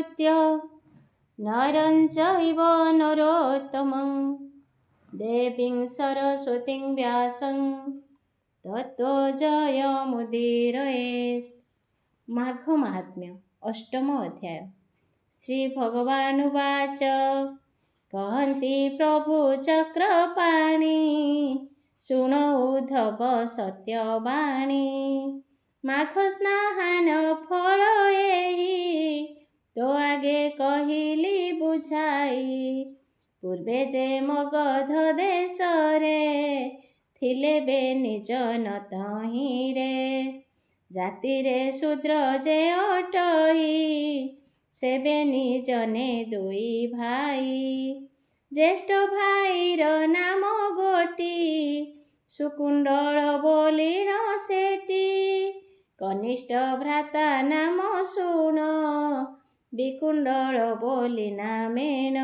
नमस्कृत्य नरं चैव नरोत्तमं देवीं सरस्वतीं व्यासं ततो जयमुदीरयेत्। माघ महात्म्य अष्टम अध्याय। श्री भगवानुवाच कहन्ति प्रभु चक्रपाणि शृणु उद्धव सत्यवाणी। माघ स्नान फल एहि तो आगे कहिली बुझाई। पूर्वे जे मगध देशरे थिले बे निज न तहिरे। जातिरे शूद्र जे अटई सेबे निजने दुई भाई। ज्येष्ठ भाईर नाम गोटी सुकुंडल बोलिण सेटी। कनिष्ठ भ्राता नाम शुण विकुंडल बोली नामेण।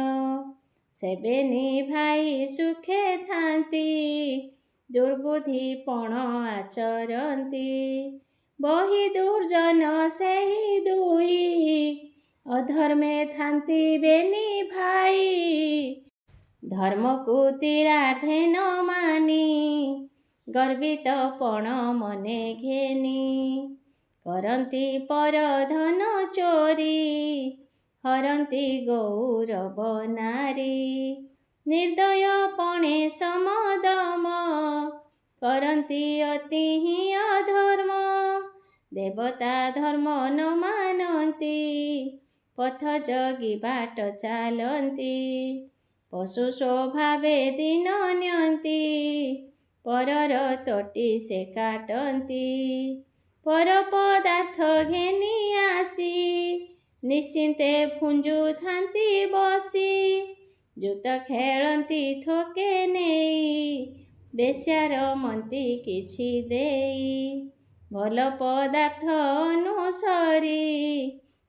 सेबेनी भाई सुखे थांती दुर्बुद्धि पण आचरती। बही दुर्जन सेहि दुई अधर्मे थांती बेनी भाई। धर्म को तीरार्थे न मानी गर्वित पण मने घेनी। करन्ति पर धन चोरी हरन्ति गौरव नारी। निर्दय पणे समदम करन्ति अति हि अधर्म। देवता धर्म न मानन्ति पथ जगी बाट चालन्ति। पशु स्वभावे दिन नियन्ति परर तोटी से काटन्ति। पर पदार्थ घेनी आसी निश्चिन्ते फुंजु थांती बसी। जूत खेलन्ति थोके नेई बेश्यार मन्ति किछि देई। भल पदार्थ अनुसरी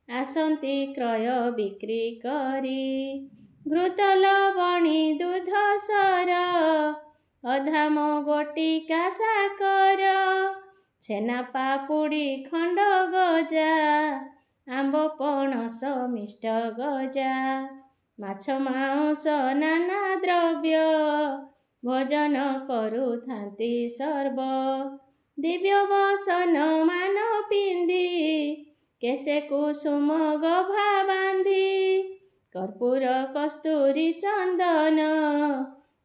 आसन्ति क्रय बिक्री करी। घृत लवणी दूध सर अधाम गोटिका साकर। छेना पापुड़ी खंड गजा आंब पणस मिष्ट गजा। माछ मांस नाना द्रव्य भोजन करुथांती सर्व। दिव्य वसन मान पिंधी केसे कुसुम गभा बांधी। कर्पूर कस्तूरी चंदन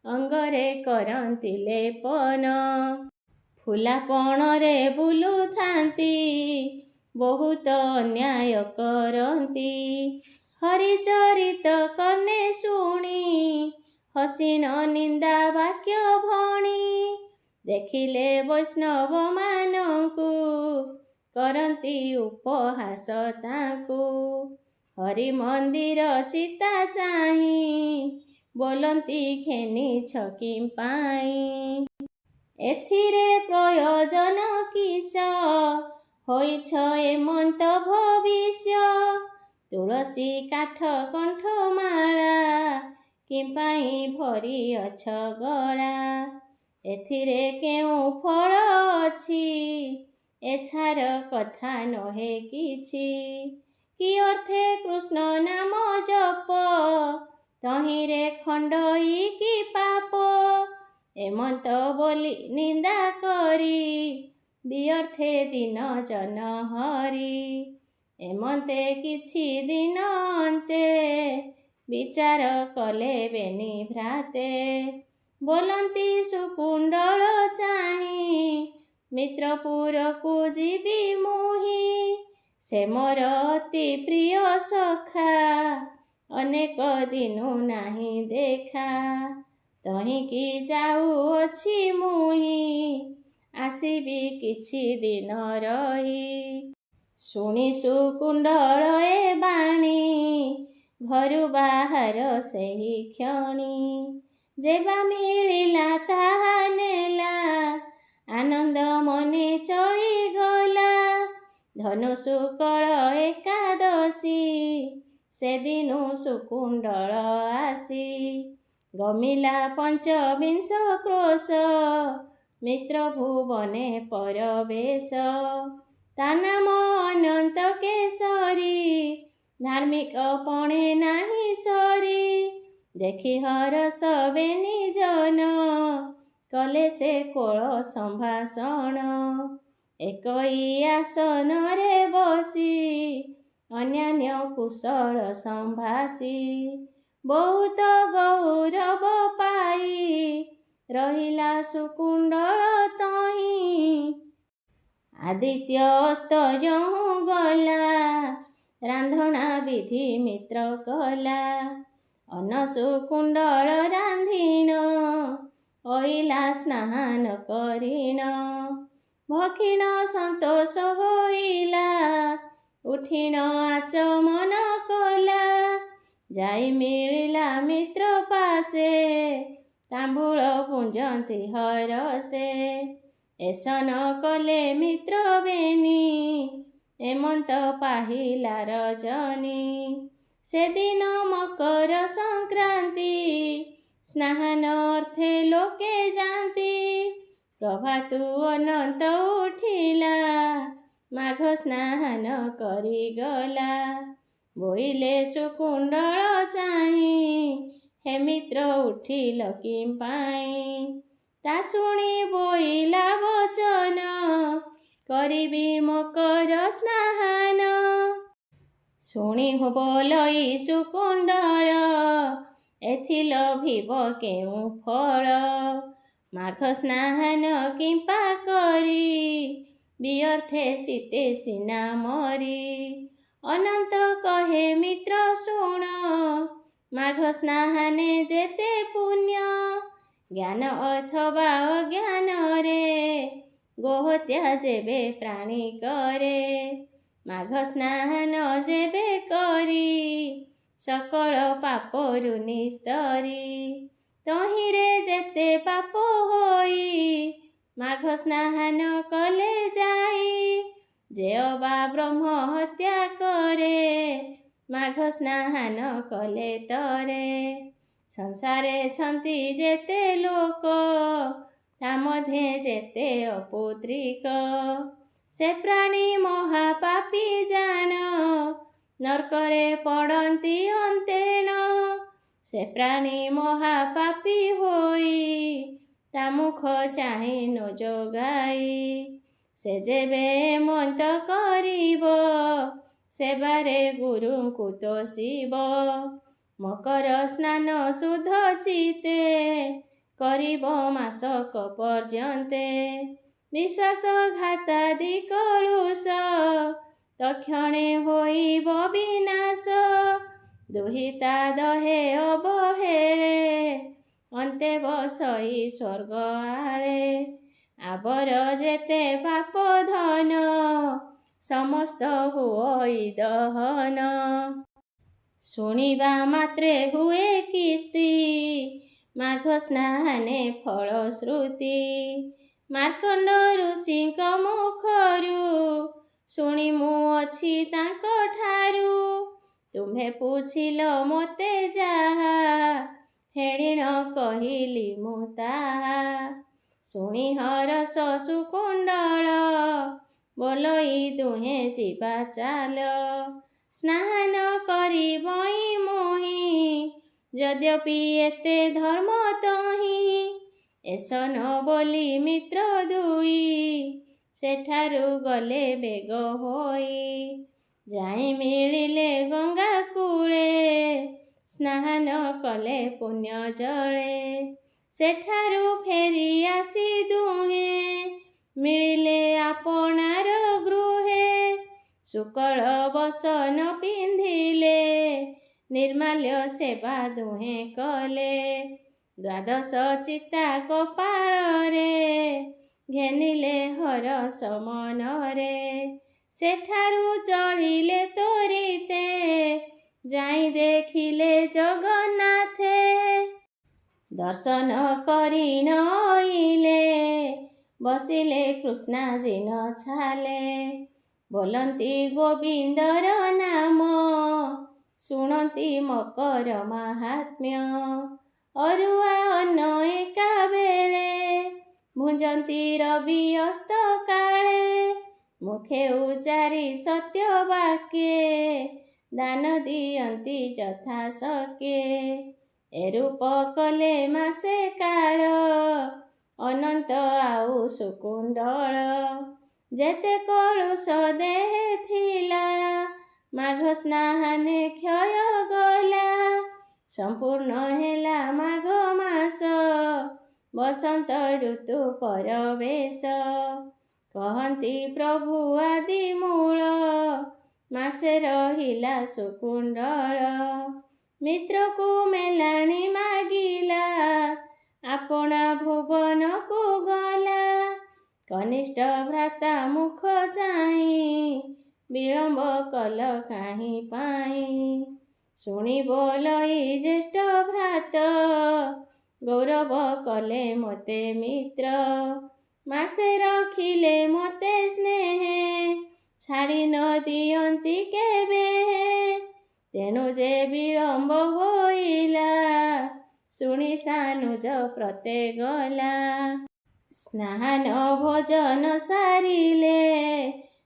अंगरे करन्ति लेपन। फुलापणरे बुलुथांती बहुत अन्याय करन्ति। हरिचरित कने शुणी हसीन निंदा वाक्य भणी। देखिले वैष्णव मानकु करन्ति उपहास ताकु। हरि मंदिर चिता चाही बोलन्ति घेनी छकिम पाई। एथिरे प्रयोजन किस होइछ एमंत भविष्य। तुलसी काठ कंठ माला किंपाई भरी अछ गला। एथिरे केउ फल अछि एछार कथा नहे किछि। कि अर्थे कृष्ण नाम जप तहिरे खंडई कि पाप। एमंत बोली निंदा करी व्यर्थे दिन जन हरि। एमंते किछि दिन अंते विचार कले बेनी भ्राते। बोलन्ति सुकुंडल चाही मित्रपुर को जीवी मुही। से मोर अति प्रिय सखा अनेक दिनु नाही देखा। तहिकी जाउअछि मुही आसिबि किछि दिन रही। शुणी सुकुंडल ए बाणी घरु बाहर सेहि क्षणी। जेबा मिलिला ताहा नेला आनंद मने चली गला। धनु शुक्ल एकादशी से दिनु सुकुंडल आसी। गमिला पंचविंश क्रोश मित्र भुवने परवेश। ता नाम अनंत केशरी ଧାର୍ମିକ ପଣେ ନାହିଁ ସରି, ଦେଖି ହରସ ବେନିଜନ, କଲେ ସେ କୋଳ ସମ୍ଭାଷଣ। ଏକଇ ଆସନରେ ବସି, ଅନ୍ୟାନ୍ୟ କୁଶଳ ସମ୍ଭାଷି, ବହୁତ ଗୌରବ ପାଇ, ରହିଲା ସୁକୁଣ୍ଡଳ ତହିଁ। ଆଦିତ୍ୟ ଅସ୍ତ ଯହୁଁ ଗଲା, ରାନ୍ଧଣା ବିଧି ମିତ୍ର କଲା, ଅନ୍ନ ସୁକୁଣ୍ଡଳ ରାନ୍ଧିଣ, ଅଇଲା ସ୍ନାନ କରିଣ। ଭକ୍ଷିଣ ସନ୍ତୋଷ ହୋଇଲା, ଉଠିଣ ଆଚମନ କଲା, ଯାଇ ମିଳିଲା ମିତ୍ର ପାଶେ, ତାମ୍ବୁଳ ପୁଞ୍ଜନ୍ତି ହରଷେ। ଏସନ କଲେ ମିତ୍ର ବେନି, ଏମନ୍ତ ପାହିଲା ରଜନୀ। ସେଦିନ ମକର ସଂକ୍ରାନ୍ତି, ସ୍ନାନ ଅର୍ଥେ ଲୋକେ ଯାନ୍ତି, ପ୍ରଭାତୁ ଅନନ୍ତ ଉଠିଲା, ମାଘ ସ୍ନାନ କରିଗଲା। ବୋଇଲେ ସୁକୁଣ୍ଡଳ ଚାହିଁ, ହେ ମିତ୍ର ଉଠିଲ କିମ୍ପାଇଁ? ତା ଶୁଣି ବୋଇଲା ବଚନ, କରିବି ମକର ସ୍ନାନ। ଶୁଣିହୁ ବୋଲଇ ସୁକୁଣ୍ଡଳ, ଏଥି ଲଭିବ କେଉଁ ଫଳ? ମାଘ ସ୍ନାନ କିମ୍ପା କରି, ବିଅର୍ଥେ ଶୀତେ ସିନା ମରି। ଅନନ୍ତ କହେ ମିତ୍ର ଶୁଣ, ମାଘ ସ୍ନାନେ ଯେତେ ପୁଣ୍ୟ, ଜ୍ଞାନ ଅଥବା ଅଜ୍ଞାନରେ, ଗୋହତ୍ୟା ଯେବେ ପ୍ରାଣୀ କରେ। ମାଘ ସ୍ନାନ ଯେବେ କରି, ସକଳ ପାପରୁ ନିସ୍ତରି, ତହିଁରେ ଯେତେ ପାପ ହୋଇ, ମାଘ ସ୍ନାନ କଲେ ଯାଇ। ଯେ ଅବା ବ୍ରହ୍ମ ହତ୍ୟା କରେ, ମାଘ ସ୍ନାନ କଲେ ତରେ। ସଂସାରେ ଛନ୍ତି ଯେତେ ଲୋକ, ତା ମଧ୍ୟେ ଯେତେ ଅପୁତ୍ରିକ, ସେ ପ୍ରାଣୀ ମହାପାପୀ ଜାଣ, ନର୍କରେ ପଡ଼ନ୍ତି ଅନ୍ତେଣ। ସେ ପ୍ରାଣୀ ମହାପାପୀ ହୋଇ, ତା ମୁଖ ଚାହିଁ ନ ଯୋଗାଇ। ସେ ଯେବେ ଏମନ୍ତ କରିବ, ସେବାରେ ଗୁରୁଙ୍କୁ ତୋଷିବ। ମକର ସ୍ନାନ ଶୁଦ୍ଧ ଚିତ୍ତେ, କରିବ ମାସକ ପର୍ଯ୍ୟନ୍ତେ। ବିଶ୍ୱାସଘାତାଦି କଳୁଷ, ତକ୍ଷଣେ ହୋଇବ ବିନାଶ। ଦୁହିତା ଦହେ ଅବହେଳେ, ଅନ୍ତେ ବସଇ ସ୍ୱର୍ଗ ଆଳେ। ଆବର ଯେତେ ପାପ ଧନ, ସମସ୍ତ ହୁଅଇ ଦହନ। ଶୁଣିବା ମାତ୍ରେ ହୁଏ କୀର୍ତ୍ତି, ମାଘ ସ୍ନାନେ ଫଳଶ୍ରୁତି। ମାର୍କଣ୍ଡ ଋଷିଙ୍କ ମୁଖରୁ, ଶୁଣି ମୁଁ ଅଛି ତାଙ୍କ ଠାରୁ। ତୁମ୍ଭେ ପୁଛିଲ ମୋତେ ଯାହା, ହେଣିଣ କହିଲି ମୁଁ ତାହା। ଶୁଣି ହରଷ ସୁକୁଣ୍ଡଳ, ବୋଲଇ ଦୁହେଁ ଯିବା ଚାଲ। ସ୍ନାନ କରିବଇ ମୁହିଁ, ଯଦ୍ୟପି ଏତେ ଧର୍ମ ତହିଁ। ଏସନ ବୋଲି ମିତ୍ର ଦୁଇ, ସେଠାରୁ ଗଲେ ବେଗ ହୋଇ। ଯାଇ ମିଳିଲେ ଗଙ୍ଗା କୂଳେ, ସ୍ନାନ କଲେ ପୁଣ୍ୟ ଜଳେ। ସେଠାରୁ ଫେରି ଆସି ଦୁହେଁ, ମିଳିଲେ ଆପଣାର ଗୃହେ। ଶୁକ୍ଳ ବସନ ପିନ୍ଧିଲେ, ନିର୍ମାଲ୍ୟ ସେବା ଦୁହେଁ କଲେ। ଦ୍ୱାଦଶ ଚିତା କପାଳରେ, ଘେନିଲେ ହରଷ ମନରେ। ସେଠାରୁ ଚଳିଲେ ତ୍ୱରିତେ, ଯାଇ ଦେଖିଲେ ଜଗନ୍ନାଥେ। ଦର୍ଶନ କରି ନଇଲେ, ବସିଲେ କୃଷ୍ଣାଜିନ ଛାଲେ। ବୋଲନ୍ତି ଗୋବିନ୍ଦର ନାମ, ଶୁଣନ୍ତି ମକର ମାହାତ୍ମ୍ୟ। ଅରୁଆ ଅନ୍ନ ଏକାବେଳେ, ଭୁଞ୍ଜନ୍ତି ରବି ଅସ୍ତ କାଳେ। ମୁଖେ ଉଚାରି ସତ୍ୟ ବାକ୍ୟେ, ଦାନ ଦିଅନ୍ତି ଯଥା ଶକେ। ଏରୂପ କଲେ ମାସେ କାଳ ଅନନ୍ତ ଆଉ ସୁକୁଣ୍ଡଳ। ଯେତେ କଳୁଷ ଦେହେ ଥିଲା ମାଘ ସ୍ନାହାନେ କ୍ଷୟ ଗଲା। ସମ୍ପୂର୍ଣ୍ଣ ହେଲା ମାଘ ମାସ ବସନ୍ତ ଋତୁ ପରବେଶ। କହନ୍ତି ପ୍ରଭୁ ଆଦି ମୂଳ ମାସେ ରହିଲା ସୁକୁଣ୍ଡଳ। ମିତ୍ରକୁ ମେଲାଣି ମାଗିଲା ଆପଣା ଭୁବନକୁ ଗଲା। କନିଷ୍ଠ ଭ୍ରାତା ମୁଖ ଚାହିଁ ବିଳମ୍ବ କଲ କାହିଁ ପାଇଁ। ଶୁଣିବ ଲଇ ଜ୍ୟେଷ୍ଠ ଭ୍ରାତ ଗୌରବ କଲେ ମୋତେ ମିତ୍ର। ମାସେ ରଖିଲେ ମୋତେ ସ୍ନେହେ ଛାଡ଼ି ନ ଦିଅନ୍ତି କେବେ। ତେଣୁ ଯେ ବିଳମ୍ବ ହୋଇଲା ଶୁଣି ସାନୁଜ ପ୍ରତେ ଗଲା। ସ୍ନାନ ଭୋଜନ ସାରିଲେ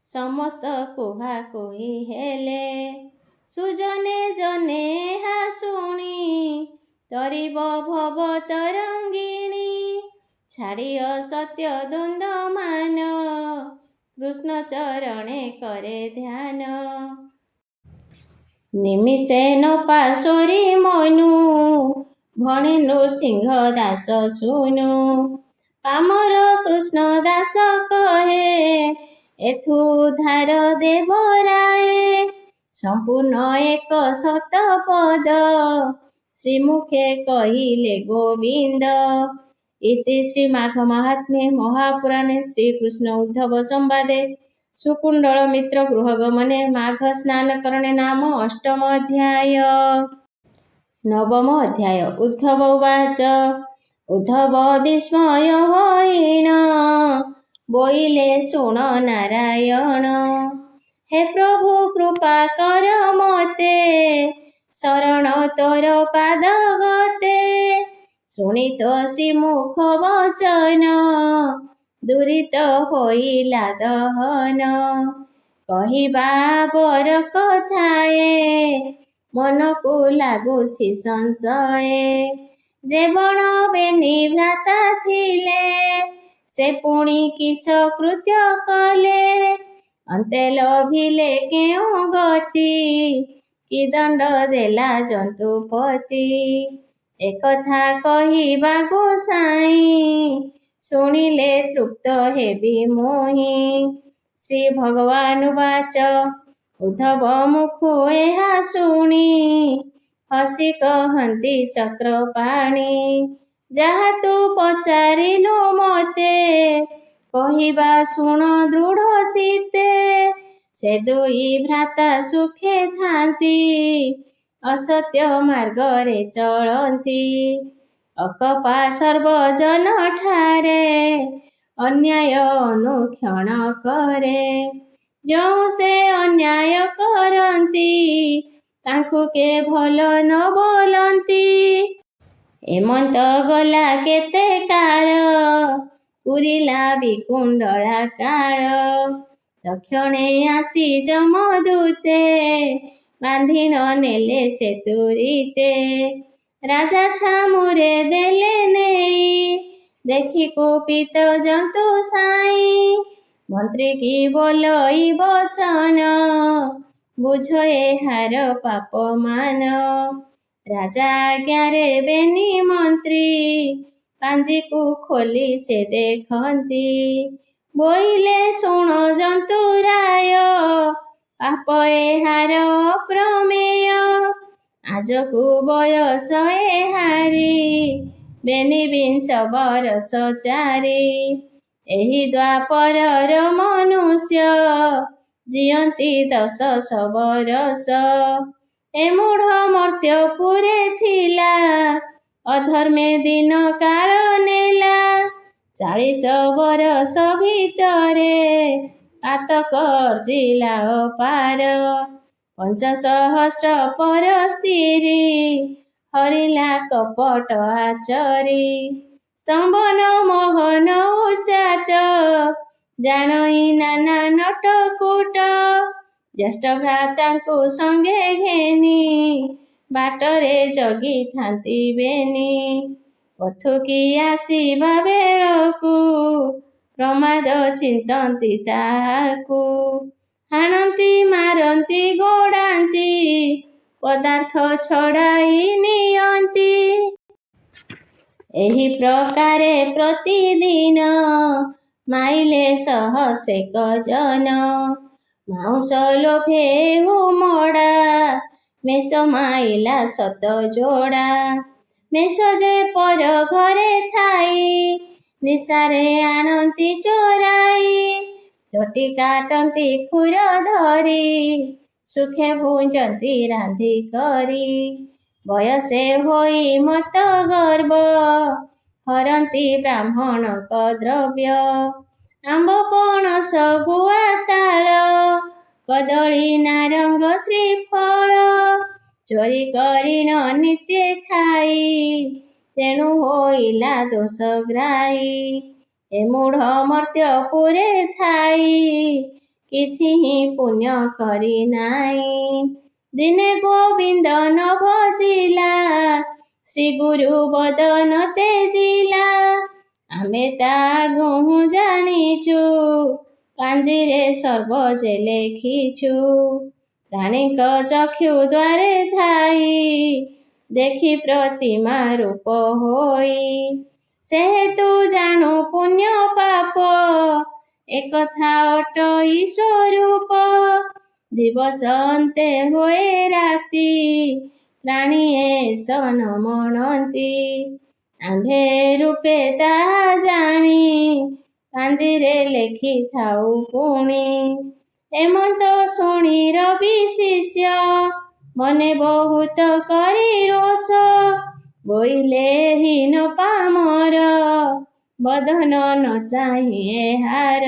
ସମସ୍ତ କୁହା କୁହି ହେଲେ। ସୁଜନେ ଜନେ ଏହା ଶୁଣି ତରିବ ଭବ ତରଙ୍ଗିଣୀ। ଛାଡ଼ି ଅସତ୍ୟ ଦ୍ୱନ୍ଦ୍ୱ ମାନ କୃଷ୍ଣ ଚରଣେ କରେ ଧ୍ୟାନ। ନିମିଷେ ନ ପାଶୋରି ମନୁ ଭଣେ ନୃସିଂହ ଦାସ ଶୁନୁ। ପାମର କୃଷ୍ଣ ଦାସ କହେ ଏଥୁ ଉଦ୍ଧାର ଦେବରାଏ। ସମ୍ପୂର୍ଣ୍ଣ ଏକ ଶତ ପଦ ଶ୍ରୀମୁଖେ କହିଲେ ଗୋବିନ୍ଦ। ଇତି ଶ୍ରୀ ମାଘ ମାହାତ୍ମ୍ୟେ ମହାପୁରାଣେ ଶ୍ରୀକୃଷ୍ଣ ଉଦ୍ଧବ ସମ୍ବାଦେ ସୁକୁଣ୍ଡଳ ମିତ୍ର ଗୃହଗମନେ ମାଘ ସ୍ନାନକରଣେ ନାମ ଅଷ୍ଟମ ଅଧ୍ୟାୟ। ନବମ ଅଧ୍ୟାୟ। ଉଦ୍ଧବ ଉବାଚ। ଉଦ୍ଧବ ବିସ୍ମୟ ହୋଇଣ ବୋଇଲେ ଶୁଣ ନାରାୟଣ। ହେ ପ୍ରଭୁ କୃପା କର ମତେ ଶରଣ ତୋର ପାଦ ଗତେ। ଶୁଣିତ ଶ୍ରୀମୁଖ ବଚନ ଦୁରିତ ହୋଇଲା ଦହନ। କହିବା ବର କଥାଏ ମନକୁ ଲାଗୁଛି ସଂଶୟ। ଯେ ବଣ ବେନି ଭ୍ରାତା ଥିଲେ ସେ ପୁଣି କିସ କୃତ୍ୟ କଲେ। ଅନ୍ତେ ଲଭିଲେ କେଉଁ ଗତି କି ଦଣ୍ଡ ଦେଲା ଜନ୍ତୁପତି। ଏକଥା କହିବା ଗୋସାଇଁ ଶୁଣିଲେ ତୃପ୍ତ ହେବି ମୋହି। ଶ୍ରୀ ଭଗବାନ ଉବାଚ। ଉଦ୍ଧବ ମୁଖୁ ଏହା ଶୁଣି ହସି କହନ୍ତି ଚକ୍ରପାଣି। ଯାହା ତୁ ପଚାରିଲୁ ମତେ କହିବା ଶୁଣ ଦୃଢ଼ ଚିତ୍ତେ। ସେ ଦୁଇ ଭ୍ରାତା ସୁଖେ ଥାନ୍ତି ଅସତ୍ୟ ମାର୍ଗରେ ଚଳନ୍ତି। ଅକପା ସର୍ବଜନ ଠାରେ ଅନ୍ୟାୟ ଅନୁକ୍ଷଣ କରେ। ଯେଉଁ ସେ ଅନ୍ୟାୟ କରନ୍ତି ତାଙ୍କୁ କେ ଭଲ ନ ବୋଲନ୍ତି। ଏମନ୍ତ ଗଲା କେତେ କାଳ ପୁରିଲା ବିକୁଣ୍ଡଳା କାଳ। ତକ୍ଷଣେ ଆସି ଯମଦୂତେ ବାନ୍ଧିଣ ନେଲେ ସେ ତୁରିତେ। ରାଜା ଛାମୁରେ ଦେଲେ ନେଇ ଦେଖି କୁପିତ ଜନ୍ତୁ ସାଇଁ। ମନ୍ତ୍ରୀ କି ବୋଲଇ ବଚନ ବୁଝ ଏହାର ପାପ ମାନ। ରାଜା ଆଜ୍ଞାରେ ବେନି ମନ୍ତ୍ରୀ ପାଞ୍ଜିକୁ ଖୋଲି ସେ ଦେଖନ୍ତି। ବୋଇଲେ ଶୁଣ ଜନ୍ତୁରାୟ ପାପ ଏହାର ଅପ୍ରମେୟ। ଆଜକୁ ବୟସ ଏହାରି ବେନି ବିଂଶ ବରଷ ଚାରି। ଏହି ଦ୍ୱାପରର ମନୁଷ୍ୟ ଜିଅନ୍ତି 10 ବରଷ। ଏ ମୂଢ଼ ମର୍ତ୍ତ୍ୟପୁରେ ଥିଲା ଅଧର୍ମେ ଦିନ କାଳ ନେଲା। 40 ବରଷ ଭିତରେ ପାତକ ଅର୍ଜିଲା ଅପାର। 5,000 ପର ସ୍ତ୍ରୀ ହରିଲା କପଟ ଆଚରି। ସ୍ତମ୍ଭନ ମୋହନ ଉଚାଟ ଜାଣଇ ନାନା ନଟକୁଟ। ज्येष्ठ भ्राताଙ୍କୁ ସଙ୍ଗେ ଘେନି ବାଟରେ ଜଗିଥାନ୍ତି ବେନି। ପଥୁକି ଆସିବା ବେଳକୁ ପ୍ରମାଦ ଚିନ୍ତନ୍ତି ତାହାକୁ। ହାଣନ୍ତି ମାରନ୍ତି ଗୋଡ଼ାନ୍ତି ପଦାର୍ଥ ଛଡ଼ାଇ ନିଅନ୍ତି। ଏହି ପ୍ରକାରେ ପ୍ରତିଦିନ ମାଇଲେ ସହସ୍ରେକ ଜନ। ମାଉଁସ ଲୋଭେ ହୁମଡ଼ା ମେଷ ମାଇଲା ଶତ ଯୋଡ଼ା। ମେଷ ଯେ ପର ଘରେ ଥାଇ ନିଶାରେ ଆଣନ୍ତି ଚୋରାଇ। ତଟି କାଟନ୍ତି ଖୁର ଧରି ସୁଖେ ଭୁଞ୍ଜନ୍ତି ରାନ୍ଧି କରି। ବୟସେ ହୋଇ ମତ ଗର୍ବ ହରନ୍ତି ବ୍ରାହ୍ମଣଙ୍କ ଦ୍ରବ୍ୟ। ଆମ୍ବ ପଣସ ଗୁଆ ତାଳ କଦଳୀ ନାରଙ୍ଗ ଶ୍ରୀଫଳ ଚୋରି କରିଣ ନିତ୍ୟେ ଖାଇ ତେଣୁ ହୋଇଲା ଦୋଷଗ୍ରାହୀ। ଏ ମୂଢ଼ ମର୍ତ୍ତ୍ୟପୁରେ ଥାଇ କିଛି ହିଁ ପୁଣ୍ୟ କରି ନାହିଁ। ଦିନେ ଗୋବିନ୍ଦ ନ ଭଜିଲା ଶ୍ରୀ ଗୁରୁ ବଦନ ତେଜିଲା। ଆମେ ତା ଆଗୁଁ ଜାଣିଛୁ ପାଞ୍ଜିରେ ସର୍ବ ଯେ ଲେଖିଛୁ। ରାଣୀଙ୍କ ଚକ୍ଷୁ ଦ୍ୱାରେ ଥାଇ ଦେଖି ପ୍ରତିମା ରୂପ ହୋଇ। ସେ ହେତୁ ଜାଣୁ ପୁଣ୍ୟ ପାପ ଏକଥା ଅଟଇ ସ୍ୱରୂପ। ଦିବସ ଅନ୍ତେ ହୁଏ ରାତି ପ୍ରାଣୀଏ ସନ ମଣନ୍ତି। ଆମ୍ଭେ ରୂପେ ତାହା ଜାଣି ପାଞ୍ଜିରେ ଲେଖିଥାଉ ପୁଣି। ଏମନ୍ତ ଶୁଣି ରବି ଶିଷ୍ୟ ମନେ ବହୁତ କରି ରୋଷ। ବୋଇଲେ ହୀନ ପାମର ବଦନ ନ ଚାହିଁ ଏହାର।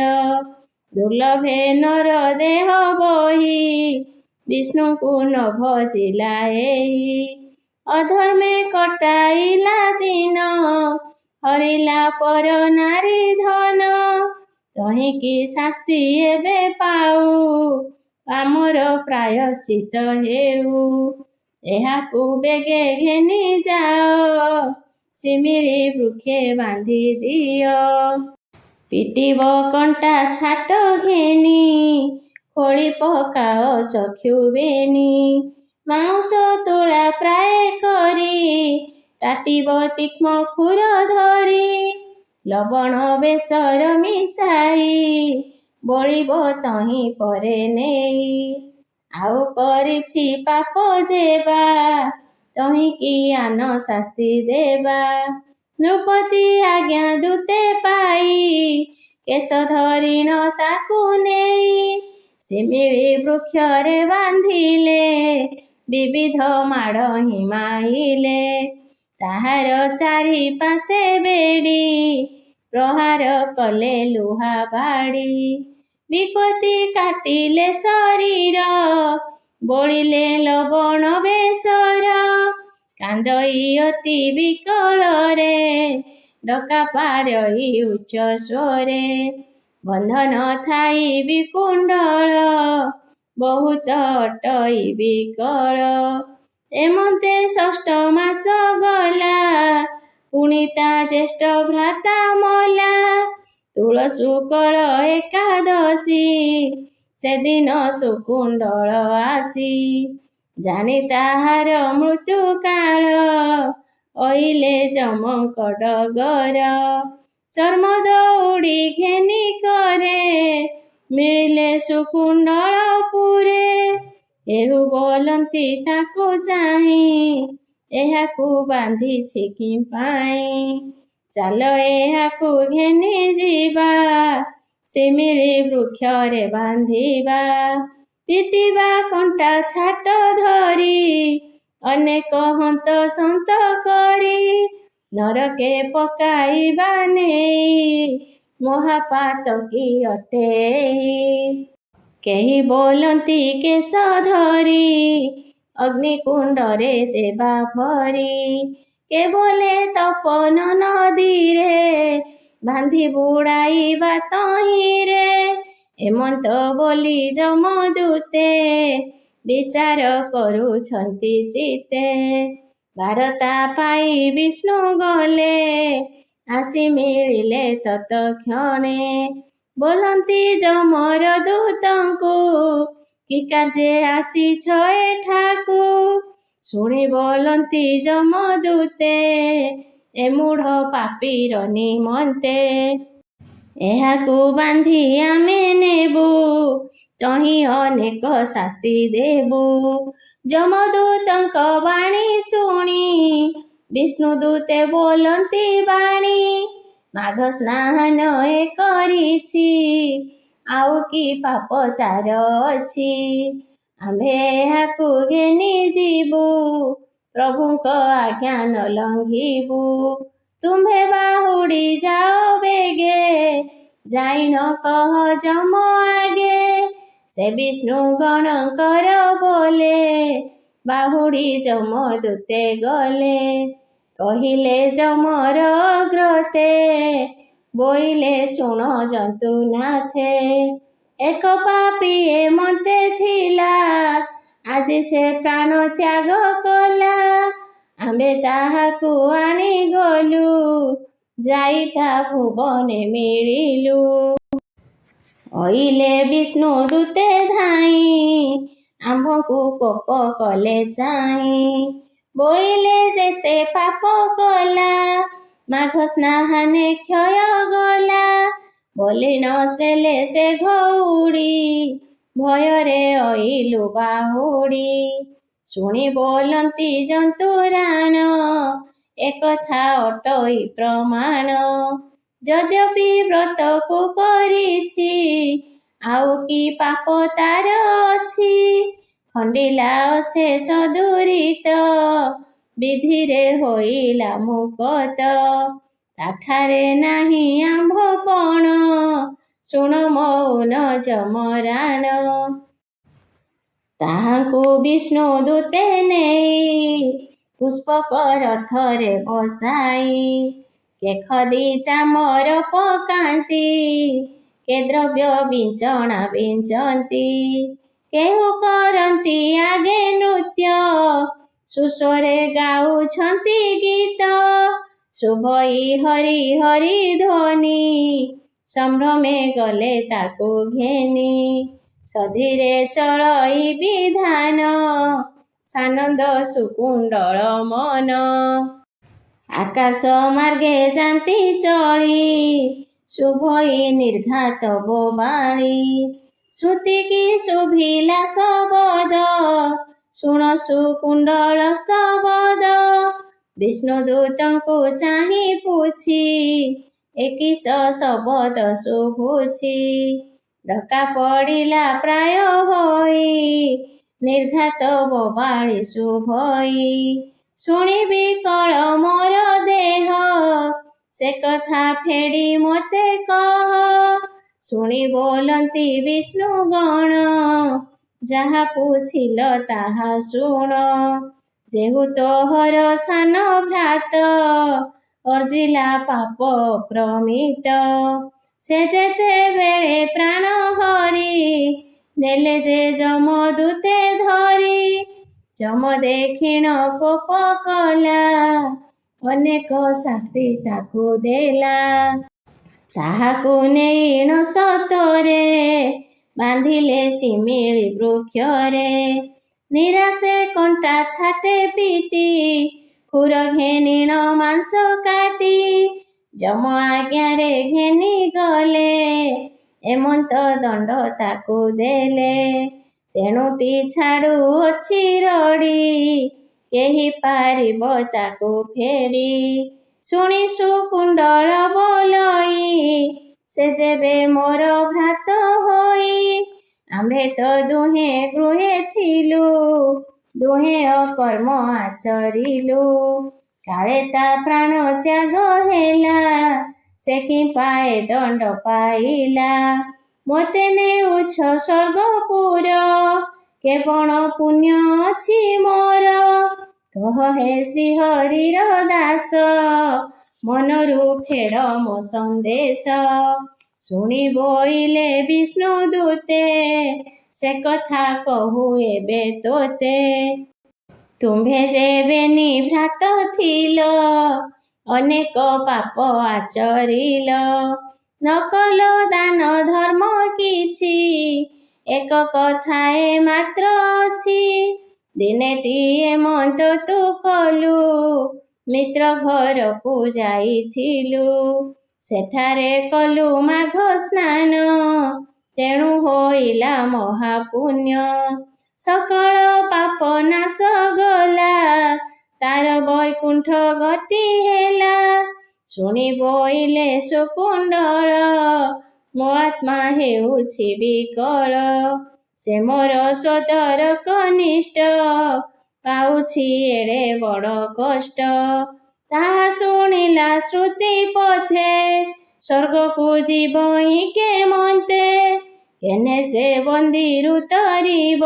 ଦୁର୍ଲଭେ ନର ଦେହ ବହି ବିଷ୍ଣୁଙ୍କୁ ନ ଭଜିଲା ଏହି। ଅଧର୍ମେ କଟାଇଲା ଦିନ ହରିଲା ପର ନାରୀ ଧନ। ତହିଁକି ଶାସ୍ତି ଏବେ ପାଉ ଆମର ପ୍ରାୟଶ୍ଚିତ ହେଉ। ଏହାକୁ ବେଗେ ଘେନି ଯାଅ ଶିମିଳି ବୃକ୍ଷେ ବାନ୍ଧି ଦିଅ। ପିଟିବ କଣ୍ଟା ଛାଟ ଘେନି ଖୋଳି ପକାଅ ଚକ୍ଷୁ ବେନି। ମାଉଁସ ତୁଳା ପ୍ରାୟ କରି କାଟିବ ତୀକ୍ଷ୍ମ ଖୁର ଧରି। ଲବଣ ବେସର ମିଶାଇ ବଳିବ ତହିଁ ପରେ ନେଇ। ଆଉ କରିଛି ପାପ ଯେବା ତହିଁକି ଆନ ଶାସ୍ତି ଦେବା। ନୃପତି ଆଜ୍ଞା ଦୂତେ ପାଇ କେଶ ଧରିଣ ତାକୁ ନେଇ। ଶିମିଳି ବୃକ୍ଷରେ ବାନ୍ଧିଲେ ବିବିଧ ମାଡ଼ ହିଁ ମାଇଲେ। ତାହାର ଚାରିପାଶେ ବେଡ଼ି ପ୍ରହାର କଲେ ଲୁହା ବାଡ଼ି। ବିପତି କାଟିଲେ ଶରୀର ବୋଳିଲେ ଲବଣ ବେସର। କାନ୍ଦଇ ଅତି ବିକଳରେ ଡକା ପାରଇ ଉଚ୍ଚ ସ୍ୱରେ। ବନ୍ଧନ ଥାଇ ବିକୁଣ୍ଡଳ ବହୁତ ଅଟଇ ବିକଳ। ଏମନ୍ତେ ଷଷ୍ଠ ମାସ ଗଲା ପୁଣି ତା ଜ୍ୟେଷ୍ଠ ଭ୍ରାତା ମଲା। ତୁଳସୂକଳ ଏକାଦଶୀ ସେଦିନ ଶୁକୁଣ୍ଡଳ ଆସି। ଜାଣି ତାହାର ମୃତ୍ୟୁ କାଳ ଅଇଲେ ଯମଙ୍କ ଡଗର। ଚର୍ମ ଦଉଡ଼ି ଘେନି କରେ ମିଳିଲେ ଶୁକୁଣ୍ଡଳପୁରେ। କେହୁ ବୋଲନ୍ତି ତାକୁ ଚାହିଁ ଏହାକୁ ବାନ୍ଧିଛି କି ପାଇଁ। ଚାଲ ଏହାକୁ ଘେନି ଯିବା ଶିମିଳି ବୃକ୍ଷରେ ବାନ୍ଧିବା। ପିଟିବା କଣ୍ଟା ଛାଟ ଧରି ଅନେକ ହନ୍ତ ସନ୍ତ କରି। ନରକେ ପକାଇବା ନେଇ ମହାପାତକୀ ଅଟେ ଏହି। କେହି ବୋଲନ୍ତି କେଶ ଧରି ଅଗ୍ନିକୁଣ୍ଡରେ ଦେବା ଭରି। କେ ବୋଲେ ତପନ ନଦୀରେ ବାନ୍ଧି ବୁଡ଼ାଇବା ତହିଁରେ। ଏମନ୍ତ ବୋଲି ଯମଦୂତେ ବିଚାର କରୁଛନ୍ତି ଚିତେ। ବାରତା ପାଇ ବିଷ୍ଣୁ ଗଲେ ଆସି ମିଳିଲେ ତତକ୍ଷଣେ। ବୋଲନ୍ତି ଯମର ଦୂତଙ୍କୁ କି କାର୍ଯ୍ୟେ ଆସିଛ ଏଠାକୁ। ଶୁଣି ବୋଲନ୍ତି ଯମଦୂତେ ଏ ମୂଢ଼ ପାପୀର ନିମନ୍ତେ। ଏହାକୁ ବାନ୍ଧି ଆମେ ନେବୁ ତହିଁ ଅନେକ ଶାସ୍ତି ଦେବୁ। ଯମଦୂତଙ୍କ ବାଣୀ ଶୁଣି ବିଷ୍ଣୁଦୂତେ ବୋଲନ୍ତି ବାଣୀ। ମାଘ ସ୍ନାନ ଏ କରିଛି ଆଉ କି ପାପ ତାର ଅଛି। ଆମ୍ଭେ ଏହାକୁ ଘେନି ଯିବୁ ପ୍ରଭୁଙ୍କ ଆଜ୍ଞା ନ ଲଙ୍ଘିବୁ। ତୁମ୍ଭେ ବାହୁଡ଼ି ଯାଅ ବେଗେ ଯାଇନ କହ ଯମ ଆଗେ। ସେ ବିଷ୍ଣୁ ଗଣଙ୍କର ବୋଲେ ବାହୁଡ଼ି ଯମଦୂତେ ଗଲେ। କହିଲେ ଯମର ଅଗ୍ରତେ ବୋଇଲେ ଶୁଣ ଜନ୍ତୁନାଥେ। ଏକ ପାପୀ ଏ ମଞ୍ଚେ ଥିଲା ଆଜି ସେ ପ୍ରାଣ ତ୍ୟାଗ କଲା। ଆମ୍ଭେ ତାହାକୁ ଆଣି ଗଲୁ ଯାଇ ତା ଭୁବନେ ମିଳିଲୁ। ଅଇଲେ ବିଷ୍ଣୁଦୂତେ ଧାଇଁ ଆମ୍ଭଙ୍କୁ କୋପ କଲେ ଚାହିଁ। ବୋଇଲେ ଯେତେ ପାପ କଲା ମାଘ ସ୍ନାହାନେ କ୍ଷୟ ଗଲା। ବୋଲି ନ ଦେଲେ ସେ ଘଉଡ଼ି ଭୟରେ ଅଇଲୁ ବାହୁଡ଼ି। ଶୁଣି ବୋଲନ୍ତି ଜନ୍ତୁରାଣ ଏକଥା ଅଟଇ ପ୍ରମାଣ। ଯଦ୍ୟପି ବ୍ରତକୁ କରିଛି ଆଉ କି ପାପ ତାର ଅଛି। ଖଣ୍ଡିଲା ଅଶେଷ ଦୁରିତ ବିଧିରେ ହୋଇଲା ମୁକତ। ତାଠାରେ ନାହିଁ ଆମ୍ଭପଣ ଶୁଣ ମୌନ ଯମରାଣ। ତାହାଙ୍କୁ ବିଷ୍ଣୁଦୂତେ ନେଇ ପୁଷ୍ପକ ରଥରେ ବସାଇ। କେ ଖଦି ଚାମର ପକାନ୍ତି କେ ଦ୍ରବ୍ୟ ବିଞ୍ଚଣା ବିଞ୍ଚନ୍ତି। କେହୁ କରନ୍ତି ଆଗେ ନୃତ୍ୟ ସୁସ୍ୱରେ ଗାଉଛନ୍ତି ଗୀତ। ଶୁଭଇ ହରି ହରି ଧ୍ୱନି ସମ୍ଭ୍ରମେ ଗଲେ ତାକୁ ଘେନି। ସଧିରେ ଚଳଇ ବିଧାନ ସାନନ୍ଦ ସୁକୁଣ୍ଡଳ ମନ। ଆକାଶ ମାର୍ଗେ ଯାନ୍ତି ଚଳି ଶୁଭଇ ନିର୍ଘାତ ବୋବାଳି। ଶ୍ରୁତି କି ଶୁଭିଲା ଶବଦ ଶୁଣ ସୁକୁଣ୍ଡଳ ସ୍ତବଦ। ବିଷ୍ଣୁଦୂତଙ୍କୁ ଚାହିଁ ପୁଛି ଏ କିସ ଶବଦ ଶୁଭୁଛି। ଡକା ପଡ଼ିଲା ପ୍ରାୟ ହୋଇ ନିର୍ଘାତ ବୋବାଳି ଶୁଭଇ। ଶୁଣି ବିକଳ ମୋର ଦେହ ସେ କଥା ଫେଡ଼ି ମୋତେ କହ। ଶୁଣି ବୋଲନ୍ତି ବିଷ୍ଣୁଗଣ ଯାହା ପୁଛିଲ ତାହା ଶୁଣ। ଯେହୁ ତୋହର ସାନ ଭ୍ରାତ ଅର୍ଜିଲା ପାପ ପ୍ରମିତ। ସେ ଯେତେବେଳେ ପ୍ରାଣ ହରି ନେଲେ ଯେ ଯମଦୂତେ ଧରି। ଯମ ଦେଖିଣ କୋପ କଲା ଅନେକ ଶାସ୍ତି ତାକୁ ଦେଲା। ତାହାକୁ ନେଇଣ ସତରେ ବାନ୍ଧିଲେ ଶିମିଳି ବୃକ୍ଷରେ। ନିରାଶେ କଣ୍ଟା ଛାଟେ ପିଟି ଖୁର ଘେନିଣ ମାଂସ କାଟି। ଯମ ଆଜ୍ଞାରେ ଘେନି ଗଲେ ଏମନ୍ତ ଦଣ୍ଡ ତାକୁ ଦେଲେ। ତେଣୁଟି ଛାଡ଼ୁଅଛି ରଡ଼ି କେହି ପାରିବ ତାକୁ ଫେଡ଼ି। ଶୁଣି ସୁକୁଣ୍ଡଳ ବୋଲଇ ସେ ଯେବେ ମୋର ଭ୍ରାତ ହୋଇ। ଆମ୍ଭେ ତ ଦୁହେଁ ଗୃହେ ଥିଲୁ ଦୁହେଁ ଅକର୍ମ ଆଚରିଲୁ। କାଳେ ତା ପ୍ରାଣ ତ୍ୟାଗ ହେଲା ସେ କି ପାଏ ଦଣ୍ଡ ପାଇଲା। ମୋତେ ନେଉଛ ସ୍ୱର୍ଗପୁର କେ ବଣ ପୁଣ୍ୟ ଅଛି ମୋର। କହ ହେ ଶ୍ରୀହରିର ଦାସ ମନରୁ ଫେଡ଼ ମୋ ସନ୍ଦେଶ। ଶୁଣି ବୋଇଲେ ବିଷ୍ଣୁ ଦୂତେ ସେ କଥା କହୁ ଏବେ ତୋତେ। ତୁମ୍ଭେ ଯେବେ ନିଭ୍ରାତ ଥିଲ ଅନେକ ପାପ ଆଚରିଲ, ନ କଲ ଦାନ ଧର୍ମ କିଛି, ଏକ କଥାଏ ମାତ୍ର ଅଛି। ଦିନେଟିଏ ମନ୍ତ ତୁ କଲୁ ମିତ୍ର ଘରକୁ ଯାଇଥିଲୁ, ସେଠାରେ କଲୁ ମାଘ ସ୍ନାନ, ତେଣୁ ହୋଇଲା ମହାପୁଣ୍ୟ। ସକଳ ପାପ ନାଶ ଗଲା, ତାର ବୈକୁଣ୍ଠ ଗତି ହେଲା। ଶୁଣି ବୋଇଲେ ଶକୁଣ୍ଡଳ, ମୋ ଆତ୍ମା ହେଉଛି ବିକଳ। ସେ ମୋର ସୋଦର କନିଷ୍ଠ, ପାଉଛି ଏଡ଼େ ବଡ଼ କଷ୍ଟ। ତାହା ଶୁଣିଲା ଶ୍ରୁତି ପଥେ, ସ୍ୱର୍ଗକୁ ଯିବ ହିଁ କେମନ୍ତେ। ଏନେ ସେ ବନ୍ଦୀରୁ ତରିବ,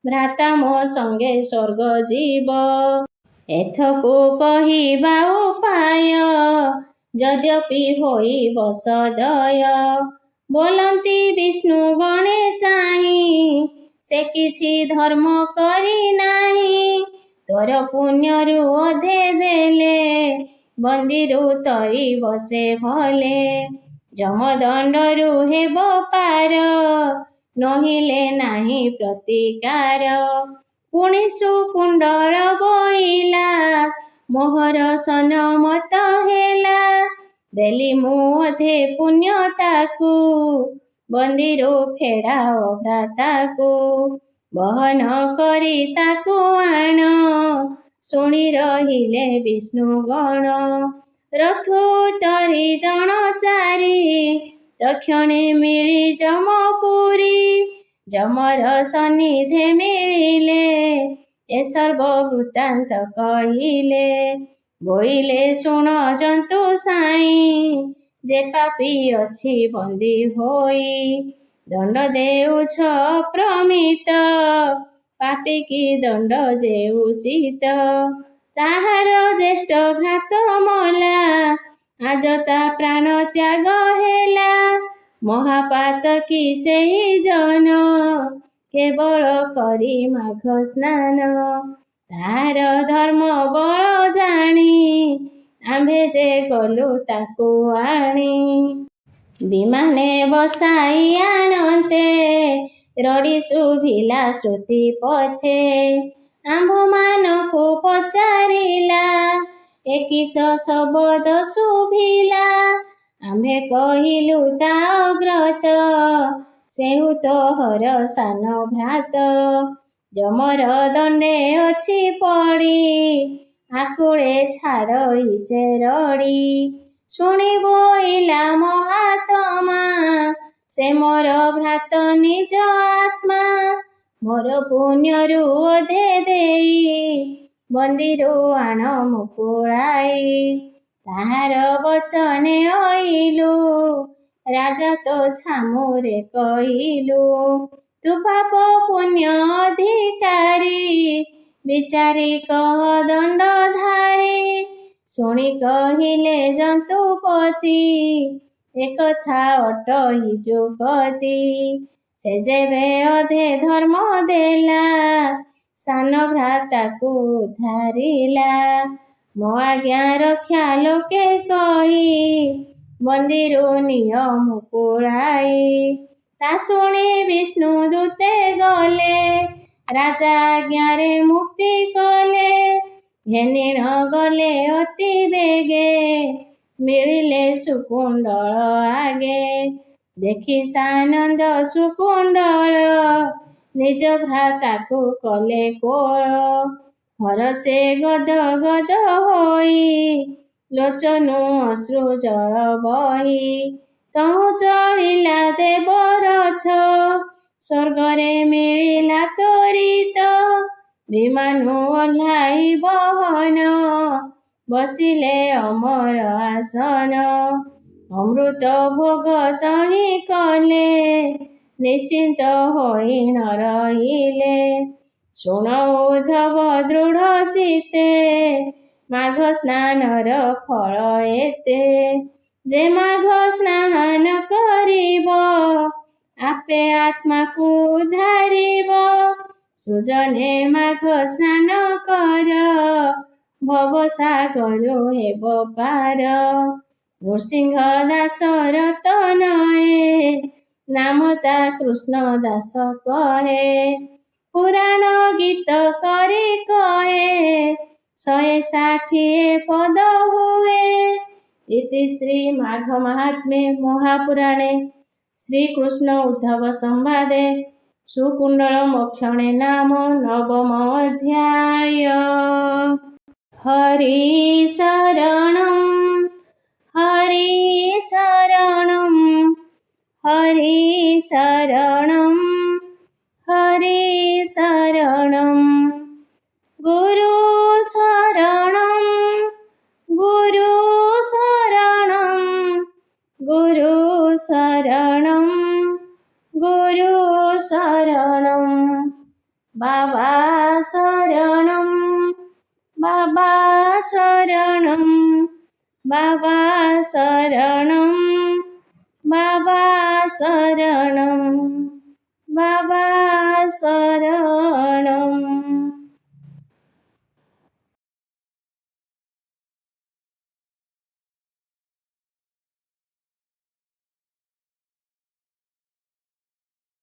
ଭ୍ରାତା ମୋ ସଙ୍ଗେ ସ୍ୱର୍ଗ ଯିବ। ଏଥକୁ କହିବା ଉପାୟ, ଯଦ୍ୟପି ହୋଇବ ସଦୟ। ବୋଲନ୍ତି ବିଷ୍ଣୁ ଗଣେ ଚାହିଁ, ସେ କିଛି ଧର୍ମ କରି ନାହିଁ। ତୋର ପୁଣ୍ୟରୁ ଅଧେ ଦେଲେ, ବନ୍ଦୀରୁ ତରିବ ସେ ଭଲେ। ଯମଦଣ୍ଡରୁ ହେବ ପାର, ନହିଲେ ନାହିଁ ପ୍ରତିକାର। ପୁଣି ଶକୁଣ୍ଡଳ ବୋଇଲା, ମୋହର ସନମତ ହେଲା। ଦେଲି ମୁଁ ଅଧେ ପୁଣ୍ୟ ତାକୁ, ବନ୍ଦୀରୁ ଫେରାଅ ଭ୍ରାତାକୁ। ବହନ କରି ତାକୁ ଆଣ, ଶୁଣି ରହିଲେ ବିଷ୍ଣୁ ଗଣ। ରଥୁ ତରି ଜଣ ଚାରି, ତକ୍ଷଣେ ମିଳି ଯମପୁରୀ। ଯମର ସନ୍ନିଧେ ମିଳିଲେ, ଏ ସର୍ବ ବୃତ୍ତାନ୍ତ କହିଲେ। ବୋଇଲେ ଶୁଣ ଜନ୍ତୁ ସାଇଁ, ଯେ ପାପୀ ଅଛି ବନ୍ଦୀ ହୋଇ। ଦଣ୍ଡ ଦେଉଛ ଅପ୍ରମିତ, ପାପୀକି ଦଣ୍ଡ ଯେ ଉଚିତ। ତାହାର ଜ୍ୟେଷ୍ଠ ଭ୍ରାତ ମଲା, ଆଜ ତା ପ୍ରାଣ ତ୍ୟାଗ ହେଲା। ମହାପାତକୀ ସେହି ଜନ, କେବଳ କରି ମାଘ ସ୍ନାନ। ତାହାର ଧର୍ମ ବଳ ଜାଣି, ଆମ୍ଭେ ଯେ ଗଲୁ ତାକୁ ଆଣି। ବିମାନେ ବସାଇ ଆଣନ୍ତେ, ରଡ଼ି ଶୁଭିଲା ଶ୍ରୁତି ପଥେ। ଆମ୍ଭମାନଙ୍କୁ ପଚାରିଲା, ଏ କିସ ଶବଦ ଶୁଭିଲା। ଆମ୍ଭେ କହିଲୁ ତା ଅଗ୍ରତ, ସେହୁ ତୋହର ସାନ ଭ୍ରାତ। ଯମର ଦଣ୍ଡେ ଅଛି ପଡ଼ି, ଆକୁଳେ ଛାଡ଼ଇ ସେ ରଡ଼ି। ଶୁଣି ବୋଇଲା ମହାତ୍ମା, ସେ ମୋର ଭ୍ରାତ ନିଜ ଆତ୍ମା। ମୋର ପୁଣ୍ୟରୁ ଅଧେ ଦେଇ, ବନ୍ଦୀରୁ ଆଣ ମୁକୁଳାଇ। ତାହାର ବଚନେ ଅଇଲୁ, ରାଜା ତୋ ଛାମୁରେ କହିଲୁ। ତୁ ପାପ ପୁଣ୍ୟ ଅଧିକାରୀ, ବିଚାରି କହ ଦଣ୍ଡଧାରୀ। ଶୁଣି କହିଲେ ଜନ୍ତୁପତି, ଏକଥା ଅଟହି ଯୁଗତି। ସେ ଯେବେ ଅଧେ ଧର୍ମ ଦେଲା, ସାନ ଭ୍ରାତାକୁ ଉଦ୍ଧାରିଲା। ମୋ ଆଜ୍ଞା ରକ୍ଷା ଲୋକେ କହି, ବନ୍ଦୀରୁ ନିଅ ମୁକୁଳାଇ। ତା ଶୁଣି ବିଷ୍ଣୁ ଦୂତେ ଗଲେ, ରାଜା ଆଜ୍ଞାରେ ମୁକ୍ତି କଲେ। ଘେନିଣ ଗଲେ ଅତି ବେଗେ, ମିଳିଲେ ଶକୁଣ୍ଡଳ ଆଗେ। ଦେଖି ସାନନ୍ଦ ଶକୁଣ୍ଡଳ, ନିଜ ଭ୍ରାତାକୁ କଲେ କୋଳ। ହରଷେ ଗଦ ଗଦ ହୋଇ, ଲୋଚନୁ ଅଶ୍ରୁ ଜଳ ବହି। ତହୁଁ ଚଳିଲା ଦେବରଥ, ସ୍ୱର୍ଗରେ ମିଳିଲା ତ୍ୱରିତ। ବିମାନୁ ଓହ୍ଲାଇ ବହନ, ବସିଲେ ଅମର ଆସନ। ଅମୃତ ଭୋଗ ତହିଁ କଲେ, ନିଶ୍ଚିନ୍ତ ହୋଇ ନ ରହିଲେ। ଶୁଣ ଉଦ୍ଧବ ଦୃଢ଼ ଚିତ୍ତେ, ମାଘ ସ୍ନାନର ଫଳ ଏତେ। जे माघ स्नान करिब आपे आत्माकु धारिब सुजने माघ स्नान कर भव सागर हेब पार नृसिंह दासर तनये नामता कृष्ण दास कहे पुराण गीत करी कहे 160 पद हुए इति श्री माघ महात्म्ये महापुराणे श्रीकृष्ण उद्धव संवादे सुकुंडल मोक्षणे नाम नवम अध्याय हरि शरणं हरि शरणं हरि शरणं हरि शरणं गुरु शरणं गुरु शरणं गुरु शरणं गुरु शरणं बाबा शरणं बाबा शरणं बाबा शरणं बाबा शरणं बाबा